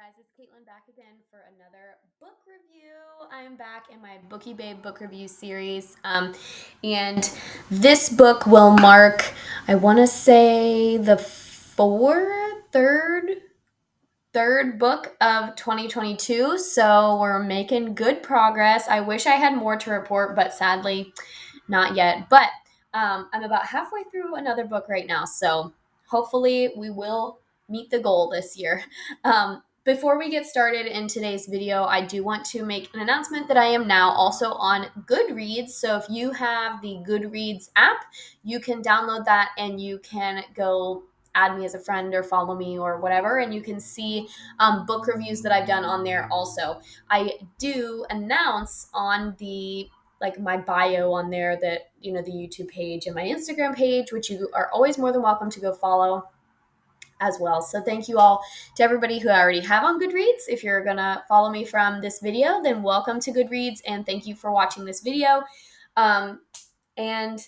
guys, it's Caitlin back again for another book review. I'm back in my Bookie Babe book review series. And this book will mark, I want to say, the third book of 2022. So we're making good progress. I wish I had more to report, but sadly, not yet. But I'm about halfway through another book right now. So hopefully we will meet the goal this year. Before we get started in today's video, I do want to make an announcement that I am now also on Goodreads. So if you have the Goodreads app, you can download that and you can go add me as a friend or follow me or whatever, and you can see book reviews that I've done on there also. I do announce on the my bio on there that, the YouTube page and my Instagram page, which you are always more than welcome to go follow as well. So thank you all to everybody who I already have on Goodreads. If you're gonna follow me from this video, then welcome to Goodreads and thank you for watching this video. And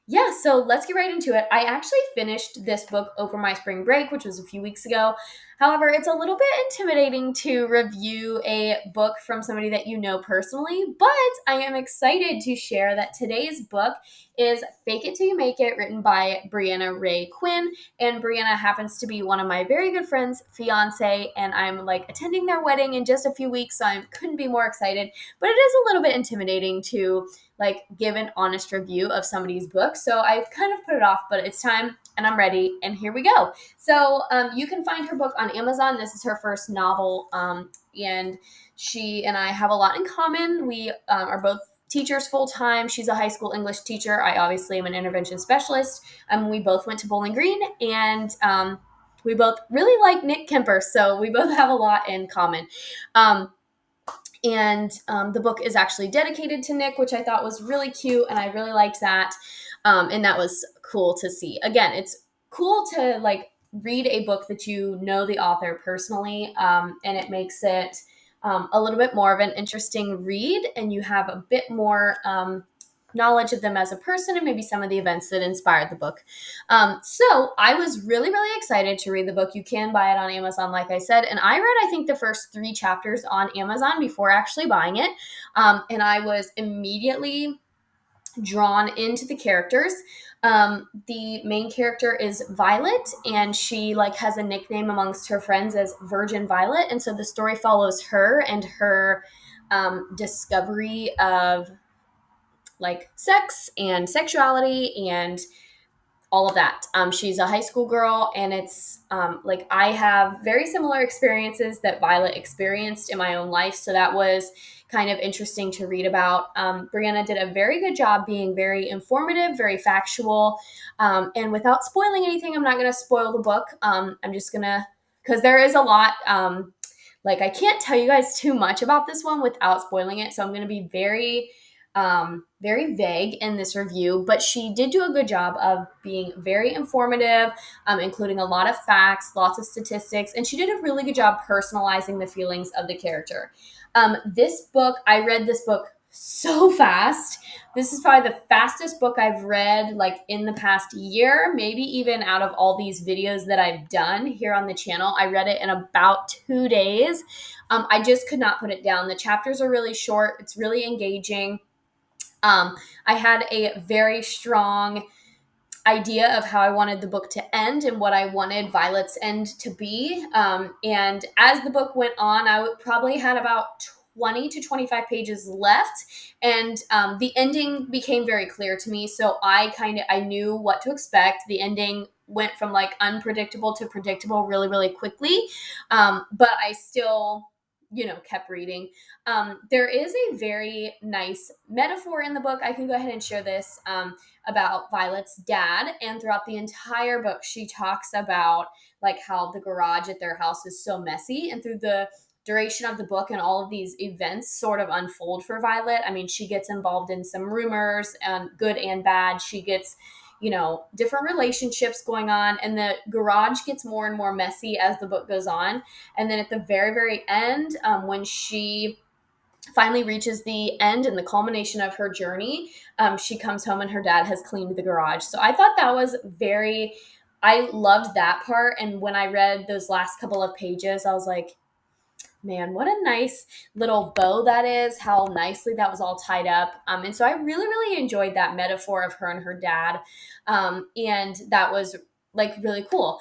yeah, so let's get right into it. I actually finished this book over my spring break, which was a few weeks ago. However, it's a little bit intimidating to review a book from somebody that you know personally, but I am excited to share that today's book is Fake It Till You Make It, written by Brianna Rae Quinn. And Brianna happens to be one of my very good friends' fiance, and I'm attending their wedding in just a few weeks, so I couldn't be more excited. But it is a little bit intimidating to give an honest review of somebody's book. So I've kind of put it off, but it's time and I'm ready, and here we go. So you can find her book on Amazon. This is her first novel, and she and I have a lot in common. We are both teachers full-time. She's a high school English teacher. I obviously am an intervention specialist. We both went to Bowling Green, and we both really like Nick Kemper, so we both have a lot in common. And the book is actually dedicated to Nick, which I thought was really cute, and I really liked that. And that was cool to see. Again, it's cool to read a book that you know the author personally, and it makes it a little bit more of an interesting read, and you have a bit more knowledge of them as a person and maybe some of the events that inspired the book. So I was really, really excited to read the book. You can buy it on Amazon, like I said, and I read, I think, the first 3 chapters on Amazon before actually buying it. And I was immediately drawn into the characters. The main character is Violet, and she has a nickname amongst her friends as Virgin Violet. And so the story follows her and her discovery of sex and sexuality and all of that. She's a high school girl, and it's I have very similar experiences that Violet experienced in my own life. So that was kind of interesting to read about. Brianna did a very good job being very informative, very factual. And without spoiling anything, I'm not going to spoil the book. I'm just going to, because there is a lot. I can't tell you guys too much about this one without spoiling it. So I'm going to be very vague in this review, but she did do a good job of being very informative, including a lot of facts, lots of statistics, and she did a really good job personalizing the feelings of the character. I read this book so fast. This is probably the fastest book I've read in the past year, maybe even out of all these videos that I've done here on the channel. I read it in about 2 days. I just could not put it down. The chapters are really short. It's really engaging. I had a very strong idea of how I wanted the book to end and what I wanted Violet's end to be. And as the book went on, I probably had about 20 to 25 pages left, and the ending became very clear to me. So I knew what to expect. The ending went from unpredictable to predictable really, really quickly. But I still kept reading. There is a very nice metaphor in the book. I can go ahead and share this about Violet's dad. And throughout the entire book, she talks about how the garage at their house is so messy. And through the duration of the book and all of these events sort of unfold for Violet. I mean, she gets involved in some rumors, good and bad. She gets different relationships going on, and the garage gets more and more messy as the book goes on. And then at the very, very end, when she finally reaches the end and the culmination of her journey, she comes home and her dad has cleaned the garage. So I thought that was I loved that part. And when I read those last couple of pages, I was like, man, what a nice little bow that is, how nicely that was all tied up. And so I really, really enjoyed that metaphor of her and her dad. And that was like really cool.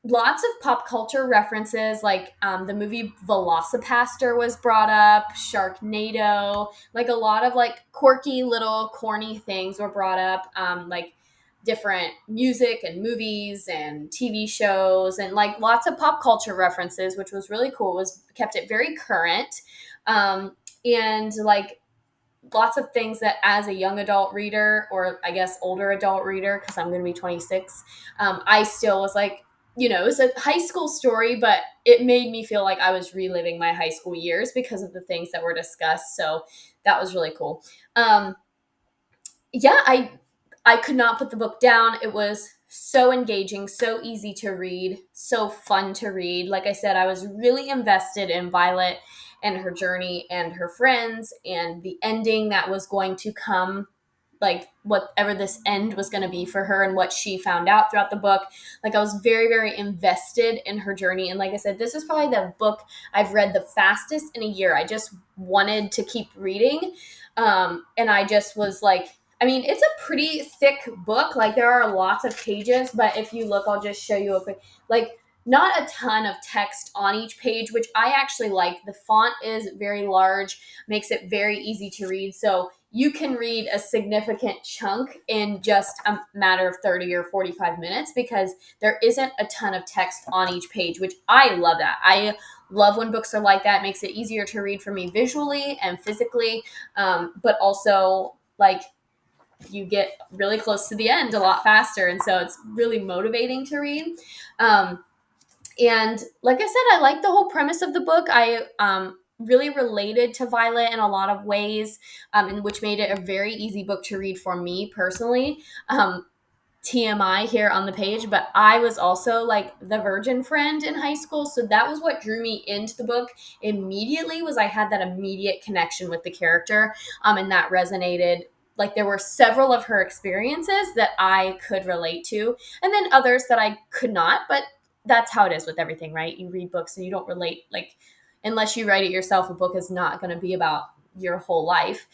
Lots of pop culture references, like the movie Velocipaster was brought up, Sharknado, like a lot of like quirky little corny things were brought up, like different music and movies and TV shows and like lots of pop culture references, which was really cool. It was kept it very current. And like lots of things that as a young adult reader, or I guess older adult reader, because I'm going to be 26, I still was like, it was a high school story, but it made me feel like I was reliving my high school years because of the things that were discussed. So that was really cool. Yeah, I could not put the book down. It was so engaging, so easy to read, so fun to read. Like I said, I was really invested in Violet and her journey and her friends and the ending that was going to come, like whatever this end was going to be for her and what she found out throughout the book. Like I was very, very invested in her journey. And like I said, this is probably the book I've read the fastest in a year. I just wanted to keep reading. And I just was like, I mean, it's a pretty thick book. Like there are lots of pages, but if you look, I'll just show you a quick, like not a ton of text on each page, which I actually like. The font is very large, makes it very easy to read. So you can read a significant chunk in just a matter of 30 or 45 minutes because there isn't a ton of text on each page, which I love that. I love when books are like that. It makes it easier to read for me visually and physically, but also like you get really close to the end a lot faster. And so it's really motivating to read. And like I said, I like the whole premise of the book. I really related to Violet in a lot of ways, in which made it a very easy book to read for me personally. TMI here on the page, but I was also like the virgin friend in high school. So that was what drew me into the book immediately, was I had that immediate connection with the character. And that resonated. Like there were several of her experiences that I could relate to, and then others that I could not, but that's how it is with everything, right? You read books and you don't relate, like, unless you write it yourself, a book is not going to be about your whole life.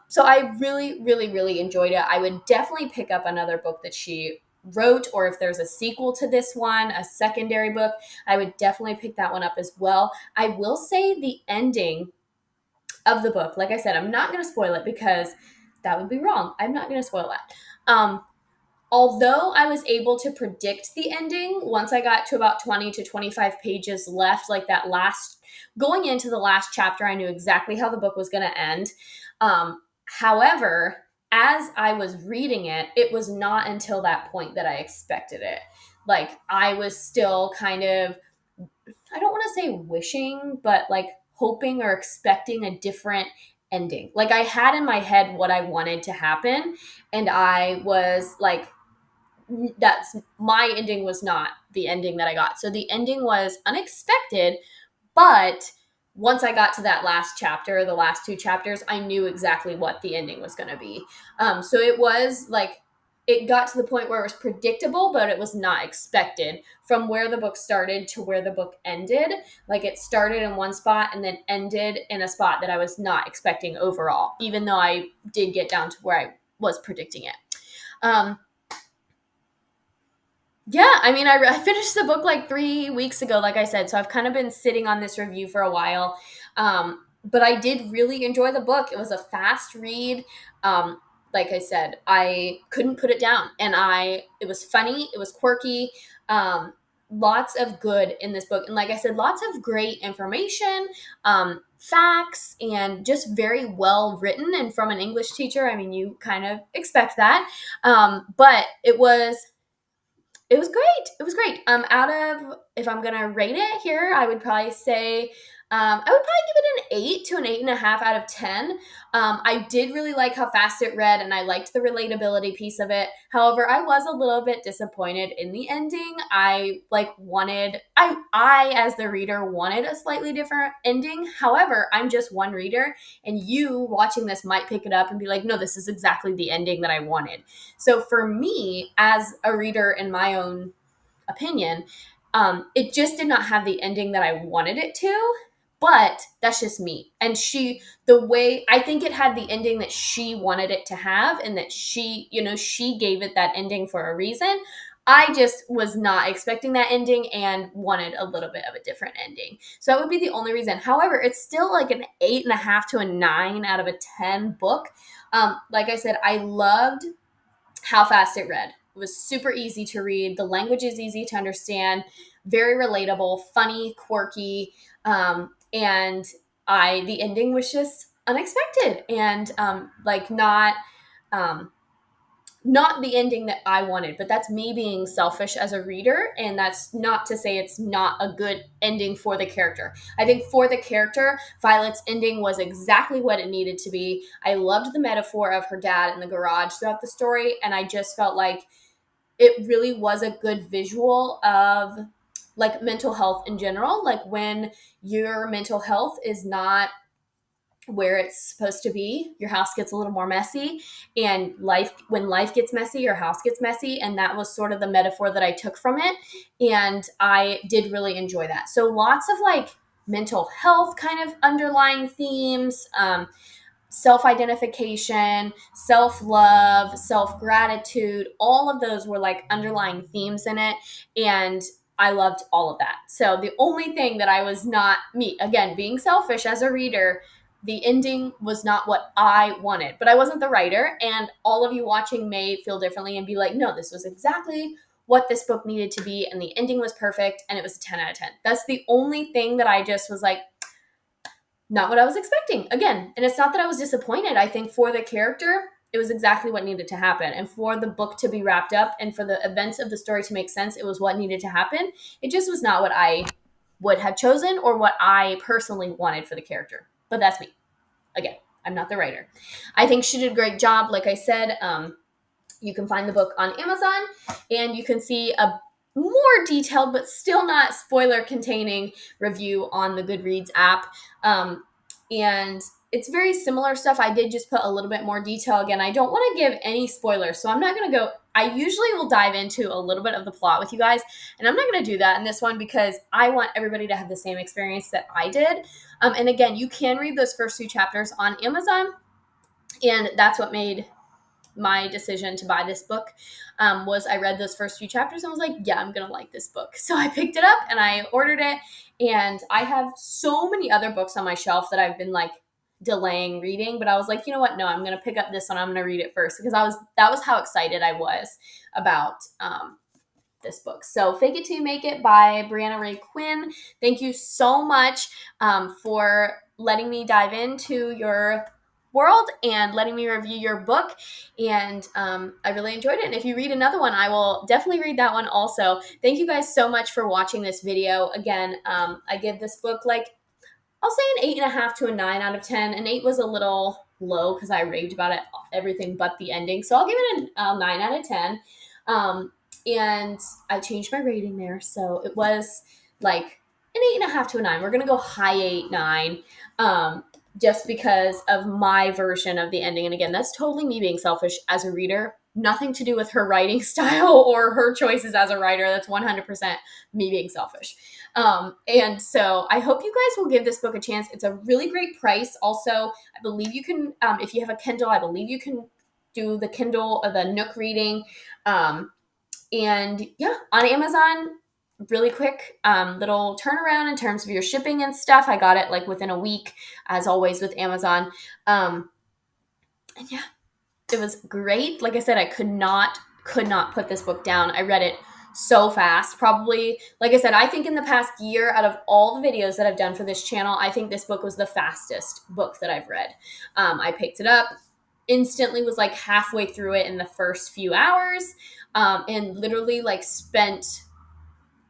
So I really, really, really enjoyed it. I would definitely pick up another book that she wrote, or if there's a sequel to this one, a secondary book, I would definitely pick that one up as well. I will say the ending of the book, like I said, I'm not going to spoil it because that would be wrong. I'm not going to spoil that. Although I was able to predict the ending once I got to about 20 to 25 pages left, like that last, going into the last chapter, I knew exactly how the book was going to end. However, as I was reading it, it was not until that point that I expected it. Like I was still kind of, I don't want to say wishing, but like hoping or expecting a different ending. Like I had in my head what I wanted to happen, and I was like, that's my ending was not the ending that I got. So the ending was unexpected, but once I got to that last chapter, the last two chapters, I knew exactly what the ending was going to be. So it was like, it got to the point where it was predictable, but it was not expected from where the book started to where the book ended. Like it started in one spot and then ended in a spot that I was not expecting overall, even though I did get down to where I was predicting it. Yeah, I mean, I finished the book like 3 weeks ago, like I said, so I've kind of been sitting on this review for a while. But I did really enjoy the book. It was a fast read. Like I said, I couldn't put it down, and it was funny, it was quirky. Lots of good in this book, and like I said, lots of great information, facts, and just very well written. And from an English teacher, I mean, you kind of expect that, but it was great. It was great. Out of, if I'm gonna rate it here, I would probably say, I would probably give it an 8 to an 8.5 out of 10. I did really like how fast it read, and I liked the relatability piece of it. However, I was a little bit disappointed in the ending. I as the reader wanted a slightly different ending. However, I'm just one reader, and you watching this might pick it up and be like, no, this is exactly the ending that I wanted. So for me, as a reader, in my own opinion, It just did not have the ending that I wanted it to, but that's just me. And the way, I think it had the ending that she wanted it to have, and that she gave it that ending for a reason. I just was not expecting that ending and wanted a little bit of a different ending. So that would be the only reason. However, it's still like an 8.5 to a 9 out of a 10 book. Like I said, I loved how fast it read. It was super easy to read. The language is easy to understand, very relatable, funny, quirky, and the ending was just unexpected and um, not the ending that I wanted, but that's me being selfish as a reader. And that's not to say it's not a good ending for the character. I think for the character, Violet's ending was exactly what it needed to be. I loved the metaphor of her dad in the garage throughout the story. And I just felt like it really was a good visual of like mental health in general. Like when your mental health is not where it's supposed to be, your house gets a little more messy, and when life gets messy, your house gets messy. And that was sort of the metaphor that I took from it, and I did really enjoy that. So lots of like mental health kind of underlying themes, self-identification, self-love, self-gratitude, all of those were like underlying themes in it, and I loved all of that. So the only thing that I was not, me again being selfish as a reader, the ending was not what I wanted. But I wasn't the writer, and all of you watching may feel differently and be like, no, this was exactly what this book needed to be, and the ending was perfect, and it was a 10 out of 10. That's the only thing that I just was like, not what I was expecting. Again, and it's not that I was disappointed. I think for the character, it was exactly what needed to happen. And for the book to be wrapped up and for the events of the story to make sense, it was what needed to happen. It just was not what I would have chosen or what I personally wanted for the character. But that's me. Again, I'm not the writer. I think she did a great job. Like I said, you can find the book on Amazon, and you can see a more detailed but still not spoiler containing review on the Goodreads app. And it's very similar stuff. I did just put a little bit more detail. Again, I don't want to give any spoilers, so I'm not going to go. I usually will dive into a little bit of the plot with you guys, and I'm not going to do that in this one because I want everybody to have the same experience that I did. And again, you can read those first 2 chapters on Amazon, and that's what made my decision to buy this book. Was I read those first few chapters and was like, yeah, I'm gonna like this book. So I picked it up and I ordered it, and I have so many other books on my shelf that I've been like delaying reading, but I was like, you know what, no, I'm gonna pick up this one. I'm gonna read it first because that was how excited I was about this book. So Fake It Till You Make It by Brianna Rae Quinn. Thank you so much for letting me dive into your world and letting me review your book. And I really enjoyed it. And if you read another one, I will definitely read that one also. Thank you guys so much for watching this video. Again, I give this book like, I'll say an 8.5 to a 9 out of 10. An 8 was a little low because I raved about it, everything but the ending. So I'll give it a 9 out of 10. And I changed my rating there. So it was like an 8.5 to a 9. We're going to go high 8, 9. Just because of my version of the ending. And again, that's totally me being selfish as a reader. Nothing to do with her writing style or her choices as a writer. That's 100% me being selfish. And so I hope you guys will give this book a chance. It's a really great price. Also, I believe you can, if you have a Kindle, I believe you can do the Kindle or the Nook reading. And yeah, on Amazon, really quick little turnaround in terms of your shipping and stuff. I got it like within a week, as always with Amazon. And yeah, it was great. Like I said, I could not put this book down. I read it so fast. Probably, like I said, I think in the past year, out of all the videos that I've done for this channel, I think this book was the fastest book that I've read. I picked it up, instantly was like halfway through it in the first few hours, and literally like spent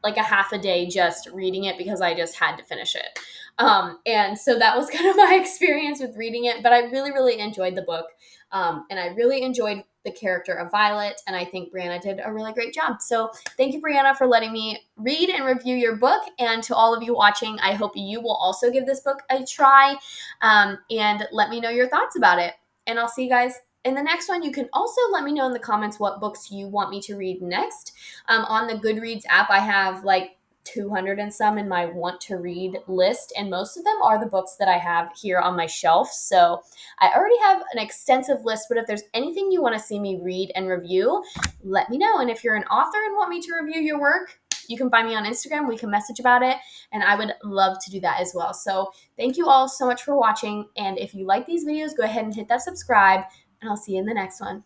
like a half a day just reading it because I just had to finish it. And so that was kind of my experience with reading it, but I really, really enjoyed the book. And I really enjoyed the character of Violet, and I think Brianna did a really great job. So thank you, Brianna, for letting me read and review your book. And to all of you watching, I hope you will also give this book a try, and let me know your thoughts about it. And I'll see you guys in the next one. You can also let me know in the comments what books you want me to read next. On the Goodreads app, I have like 200 and some in my want to read list, and most of them are the books that I have here on my shelf. So I already have an extensive list, but if there's anything you want to see me read and review, let me know. And if you're an author and want me to review your work, you can find me on Instagram. We can message about it, and I would love to do that as well. So thank you all so much for watching, and if you like these videos, go ahead and hit that subscribe, and I'll see you in the next one.